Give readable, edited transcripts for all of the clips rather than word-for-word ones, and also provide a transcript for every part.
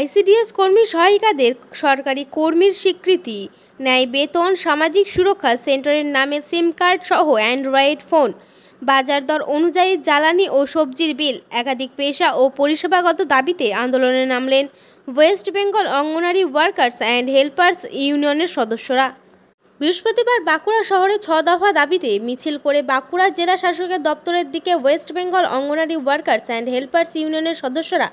ICDS কর্মী সহায়িকাদের সরকারি কর্মীর স্বীকৃতি, ন্যায় বেতন, সামাজিক সুরক্ষা সেন্টারের নামে সিম কার্ড সহ অ্যান্ড্রয়েড ফোন, বাজার দর অনুযায়ী জ্বালানি ও সবজির বিল, একাধিক পেশা ও পরিষেবাগত দাবিতে আন্দোলনে নামলেন West Bengal Anganwadi workers and helpers ইউনিয়নের সদস্যরা। বৃহস্পতিবার বাঁকুড়া শহরে 6 দফা দাবিতে মিছিল করে বাঁকুড়া জেলা শাসকের দপ্তরের দিকে West Bengal Anganwadi workers and helpers ইউনিয়নের সদস্যরা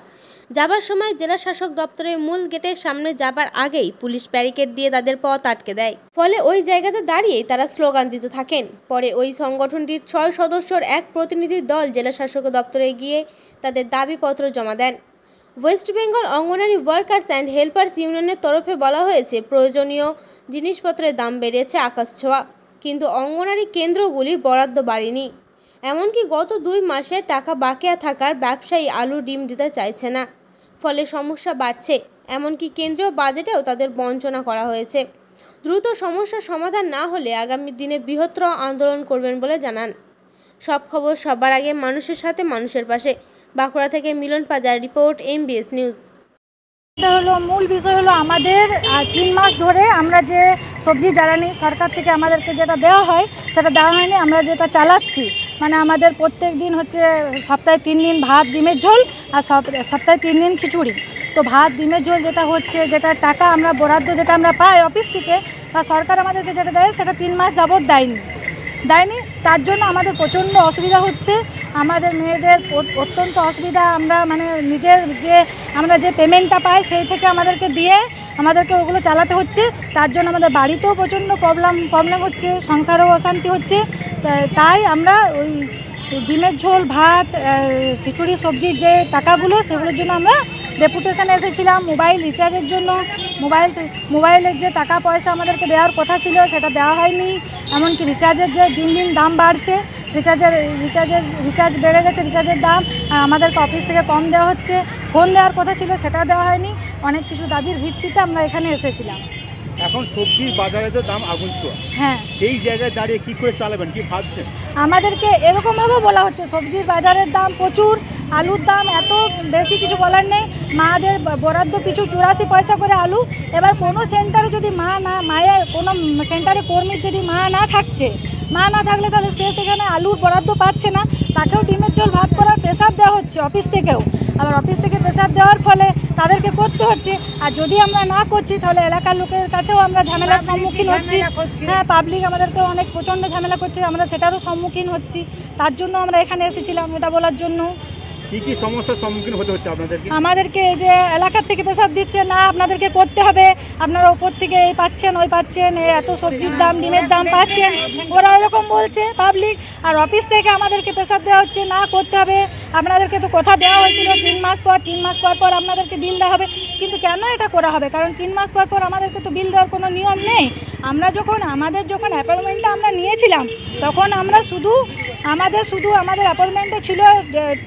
যাবার সময় জেলা শাসক দপ্তরের মূল গেটের সামনে যাবার আগেই পুলিশ ব্যারিকেড দিয়ে তাদের পথ আটকে দেয়। ফলে ওই জায়গাতে দাঁড়িয়ে তারা স্লোগান দিতে থাকেন। পরে ওই সংগঠনটির 6 সদস্যর এক প্রতিনিধি দল জেলা শাসক দপ্তরে গিয়ে তাদের দাবিপত্র জমা দেন। West Bengal Anganwadi workers and helpers ইউনিয়নের তরফে বলা হয়েছে, প্রয়োজনীয় জিনিসপত্রের দাম বেড়েছে আকাশ ছোঁয়া, কিন্তু অঙ্গনারী কেন্দ্রগুলির বরাদ্দ বাড়েনি। এমনকি গত 2 মাসের টাকা বাকিয়া থাকার ব্যবসায়ী আলু ডিম দিতে চাইছে না। ফলে সমস্যা বাড়ছে। এমনকি কেন্দ্রীয় বাজেটেও তাদের বঞ্চনা করা হয়েছে। দ্রুত সমস্যার সমাধান না হলে আগামী দিনে বৃহত্তর আন্দোলন করবেন বলে জানান। সব খবর সবার আগে মানুষের সাথে মানুষের পাশে। বাঁকুড়া থেকে মিলন পাজার রিপোর্ট, MBS নিউজ। এটা হলো মূল বিষয় হলো আমাদের 3 মাস ধরে আমরা যে সবজি জ্বালানি সরকার থেকে আমাদেরকে যেটা দেওয়া হয় সেটা দেওয়া হয়নি। আমরা যেটা চালাচ্ছি মানে আমাদের প্রত্যেক দিন হচ্ছে সপ্তাহে 3 দিন ভাত ডিমের ঝোল আর সপ্তাহে 3 দিন খিচুড়ি। তো ভাত ডিমের ঝোল যেটা হচ্ছে, যেটা টাকা আমরা বরাদ্দ যেটা আমরা পাই অফিস থেকে বা সরকার আমাদেরকে যেটা দেয় সেটা 3 মাস যাবত দেয়নি। তার জন্য আমাদের প্রচণ্ড অসুবিধা হচ্ছে। আমাদের মেয়েদের অত্যন্ত অসুবিধা। আমরা মানে আমরা যে পেমেন্টটা পাই সেই থেকে আমাদেরকে ওগুলো চালাতে হচ্ছে। তার জন্য আমাদের বাড়িতেও প্রচণ্ড প্রবলেম হচ্ছে, সংসারেও অশান্তি হচ্ছে। তাই আমরা ওই ডিমের ঝোল, ভাত, খিচুড়ি, সবজির যে টাকাগুলো সেগুলোর জন্য আমরা ডেপুটেশনে এসেছিলাম। মোবাইল রিচার্জের জন্য মোবাইলের যে টাকা পয়সা আমাদেরকে দেওয়ার কথা ছিল সেটা দেওয়া হয়নি। এমনকি রিচার্জের যে দিন দিন দাম বাড়ছে, রিচার্জ বেড়ে গেছে, রিচার্জের দাম আমাদেরকে অফিস থেকে কম দেওয়া হচ্ছে। ফোন দেওয়ার কথা ছিল সেটা দেওয়া হয়নি। অনেক কিছু দাবির ভিত্তিতে আমরা এখানে এসেছিলাম। এখন সবজির বাজারে তো দাম আগুন ছোঁয়া, হ্যাঁ, সেই জায়গায় দাঁড়িয়ে কী করে চালাবেন, কি ভাবছেন? আমাদেরকে এরকমভাবে বলা হচ্ছে সবজির বাজারের দাম প্রচুর, আলুর দাম এত বেশি, কিছু বলার নেই। মাদের বরাদ্দ পিছু 84 পয়সা করে আলু। এবার কোনো সেন্টারে যদি কোনো সেন্টারে কর্মীর যদি মা না থাকলে তাহলে সে সেখানে আলুর বরাদ্দ পাচ্ছে না। তাকেও ডিমের ঝোল ভাত করার প্রেসার দেওয়া হচ্ছে অফিস থেকেও। আবার অফিস থেকে প্রেসার দেওয়ার ফলে তাদেরকে করতে হচ্ছে। আর যদি আমরা না করছি তাহলে এলাকার লোকের কাছেও আমরা ঝামেলার সম্মুখীন হচ্ছি। হ্যাঁ, পাবলিক আমাদেরকে অনেক প্রচণ্ড ঝামেলা করছে, আমরা সেটারও সম্মুখীন হচ্ছি। তার জন্য আমরা এখানে এসেছিলাম এটা বলার জন্য। কি সমস্যার সম্মুখীন হতে হচ্ছে আমাদেরকে? এই যে এলাকার থেকে প্রেসার দিচ্ছে, না আপনাদেরকে করতে হবে, আপনারা ওপর থেকে এই পাচ্ছেন ওই পাচ্ছেন, এত সবজির দাম ডিমের দাম পাচ্ছেন, ওরা এরকম বলছে পাবলিক। আর অফিস থেকে আমাদেরকে প্রেসার দেওয়া হচ্ছে, না করতে হবে, আপনাদেরকে তো কথা দেওয়া হয়েছিল 3 মাস পর আপনাদেরকে বিল দেওয়া হবে। কিন্তু কেন এটা করা হবে? কারণ 3 মাস পর আমাদেরকে তো বিল দেওয়ার কোনো নিয়ম নেই। আমাদের যখন অ্যাপয়েন্টমেন্টটা আমরা নিয়েছিলাম তখন আমরা শুধু আমাদের অ্যাপয়েন্টমেন্টে ছিল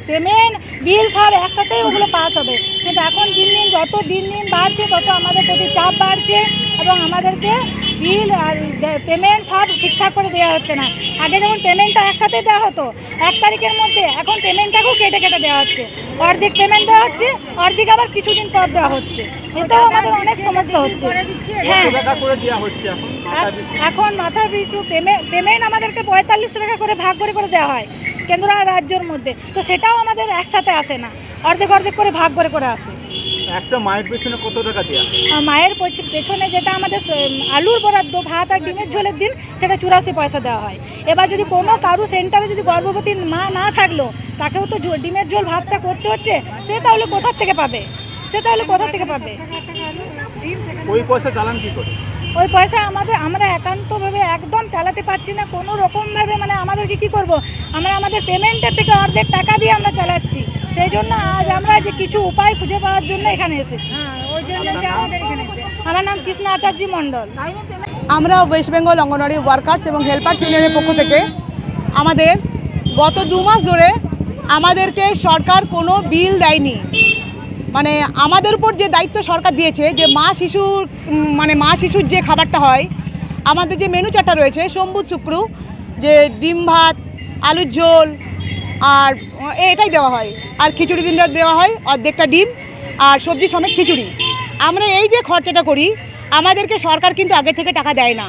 পেমেন্ট বিল সব একসাথেই ওগুলো পাস হবে। কিন্তু এখন যত দিন বাড়ছে তত আমাদের প্রতি চাপ বাড়ছে এবং আমাদেরকে বিল আর পেমেন্ট সব ঠিকঠাক করে দেওয়া হচ্ছে না। আগে যেমন পেমেন্টটা একসাথে দেওয়া হতো 1 তারিখের মধ্যে, এখন পেমেন্টটাকেও কেটে দেওয়া হচ্ছে। অর্ধেক পেমেন্ট দেওয়া হচ্ছে, অর্ধেক আবার কিছুদিন পর দেওয়া হচ্ছে। এতেও আমাদের অনেক সমস্যা হচ্ছে। হ্যাঁ, এখন মাথা পিছু পেমেন্ট আমাদেরকে 45 টাকা করে ভাগ করে দেওয়া হয় কেন্দ্র আর রাজ্যের মধ্যে। তো সেটাও আমাদের একসাথে আসে না, অর্ধেক করে ভাগ করে আসে। একটা মায়ের পেছনে কত টাকা দেওয়া? মায়ের পেছনে যেটা আমাদের আলুর বরাদ্দ, ভাত আর ডিমের ঝোলের দিন সেটা 84 পয়সা দেওয়া হয়। এবার যদি কোনো কারো সেন্টারে যদি গর্ভবতী মা না থাকলো, তাকেও তো ডিমের ঝোল ভাতটা করতে হচ্ছে। সে তাহলে কোথা থেকে পাবে? ওই পয়সা চালান কি করে? ওই পয়সা আমরা একান্তভাবে একদম চালাতে পারছি না কোনো রকমভাবে। মানে আমাদেরকে কি করব? আমাদের পেমেন্টের থেকে অর্ধেক টাকা দিয়ে আমরা চালাচ্ছি। সেই জন্য আজ আমরা যে কিছু উপায় খুঁজে পাওয়ার জন্য এখানে এসেছি। আমার নাম কৃষ্ণা আচার্য মণ্ডল। আমরা ওয়েস্ট বেঙ্গল অঙ্গনওয়াড়ি ওয়ার্কার্স এবং হেল্পার্স ইউনিয়নের পক্ষ থেকে আমাদের গত 2 মাস ধরে আমাদেরকে সরকার কোনো বিল দেয়নি। মানে আমাদের উপর যে দায়িত্ব সরকার দিয়েছে যে মা শিশুর যে খাবারটা হয়, আমাদের যে মেনু চার্টটা রয়েছে সোম বুধ শুক্র, যে ডিম ভাত, আলুর ঝোল আর এটাই দেওয়া হয়। আর খিচুড়ি দিনটা দেওয়া হয় অর্ধেকটা ডিম আর সবজি সমেত খিচুড়ি। আমরা এই যে খরচাটা করি, আমাদেরকে সরকার কিন্তু আগে থেকে টাকা দেয় না।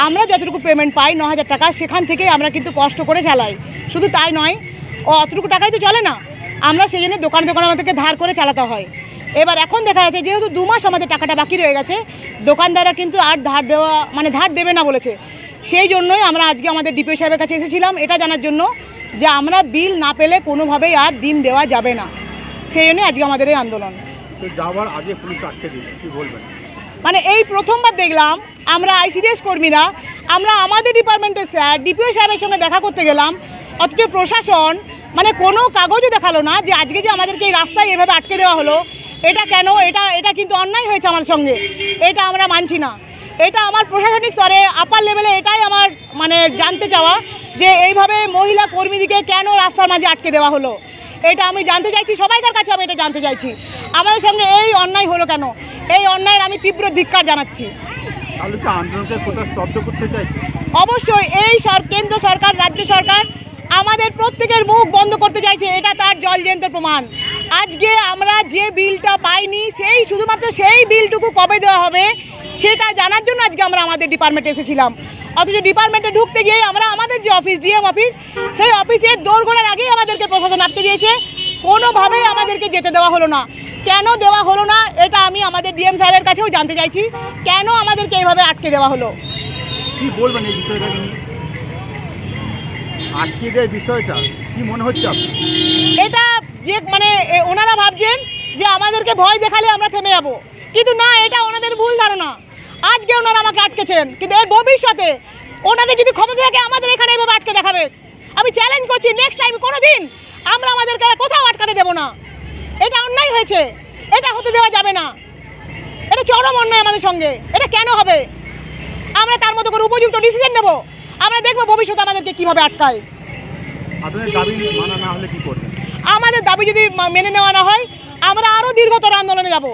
আমরা যতটুকু পেমেন্ট পাই 9,000 টাকা, সেখান থেকে আমরা কিন্তু কষ্ট করে চালাই। শুধু তাই নয়, অতটুকু টাকাই তো চলে না, আমরা সেই জন্য দোকান আমাদেরকে ধার করে চালাতে হয়। এবার এখন দেখা যাচ্ছে যেহেতু 2 মাস আমাদের টাকাটা বাকি রয়ে গেছে, দোকানদাররা কিন্তু আর ধার দেবে না বলেছে। সেই জন্যই আমরা আজকে আমাদের ডিপিও সাহেবের কাছে এসেছিলাম এটা জানার জন্য যে আমরা বিল না পেলে কোনোভাবেই আর ডিম দেওয়া যাবে না। সেই জন্যই আজকে আমাদের এই আন্দোলন। তো যাওয়ার আগে পুলিশ আটকে দিল, কি বলবেন? মানে এই প্রথমবার দেখলাম আমরা আইসিডিএস কর্মীরা আমরা আমাদের ডিপার্টমেন্টের স্যার ডিপিও সাহেবের সঙ্গে দেখা করতে গেলাম, অথচ প্রশাসন মানে কোনো কাগজও দেখালো না যে আজকে যে আমাদেরকে এই রাস্তায় এভাবে আটকে দেওয়া হলো এটা কেন, এটা কিন্তু অন্যায় হয়েছে আমার সঙ্গে, এটা আমরা মানছি না। এটা আমার প্রশাসনিক স্তরে আপার লেভেলে এটাই আমার মানে জানতে চাওয়া যে এইভাবে মহিলা কর্মীদিকে কেন রাস্তার মাঝে আটকে দেওয়া হলো, এটা আমি জানতে চাইছি। সবাইকার কাছে আমি এটা জানতে চাইছি আমাদের সঙ্গে এই অন্যায় হলো কেন। এই অন্যায়ের আমি তীব্র ধিক্কার জানাচ্ছি। তাহলে কি আন্দোলনকে কোথাও স্তব্ধ করতে চাইছে? অবশ্যই এই কেন্দ্র সরকার, রাজ্য সরকার আমাদের প্রত্যেকের মুখ বন্ধ করতে চাইছে, এটা তার জলজ্যান্ত প্রমাণ। আজকে আমরা যে বিলটা পাইনি শুধুমাত্র সেই বিলটুকু কবে দেওয়া হবে সেটা জানার জন্য আজকে আমরা আমাদের ডিপার্টমেন্টে এসেছিলাম। অথচ ডিপার্টমেন্টে ঢুকতে গিয়ে আমরা আমাদের যে অফিস ডিএম অফিস, সেই অফিসের দোরগোড়ার আগেই আমাদেরকে প্রশাসন আটকে দিয়েছে, কোনোভাবেই আমাদেরকে যেতে দেওয়া হলো না। কেন দেওয়া হলো না এটা আমি আমাদের ডিএম সাহেবের কাছেও জানতে চাইছি, কেন আমাদেরকে এইভাবে আটকে দেওয়া হলো। কি বলবেন এই বিষয়টাকে নিয়ে? আটকে দেয় বিষয়টা কি মনে হচ্ছে আপনার? এটা যে মানে ওনারা ভাবছেন যে আমাদেরকে ভয় দেখালে আমরা থেমে যাব, কিন্তু না, এটা ওনাদের ভুল ধারণা। আজকে ওনারা আমাকে আটকেছেন, কিন্তু এর ভবিষ্যতে ওনাদের যদি ক্ষমতা থাকে আমাদের এখানে এভাবে আটকে দেখাবে। আমি চ্যালেঞ্জ করছি, নেক্সট টাইম কোনো দিন আমরা আমাদেরকে কোথাও আটকাতে দেবো না। এটা অন্যায় হয়েছে, এটা হতে দেওয়া যাবে না, এটা চরম অন্যায় আমাদের সঙ্গে। এটা কেন হবে? আমরা তার মতো করে উপযুক্ত ডিসিশন নেব, আমরা দেখবো ভবিষ্যতে আমাদেরকে কিভাবে আটকায়। আপনাদের দাবি মানা না হলে কি করবেন? আমাদের দাবি যদি মেনে নেওয়া না হয় আমরা আরও দীর্ঘতর আন্দোলনে যাব।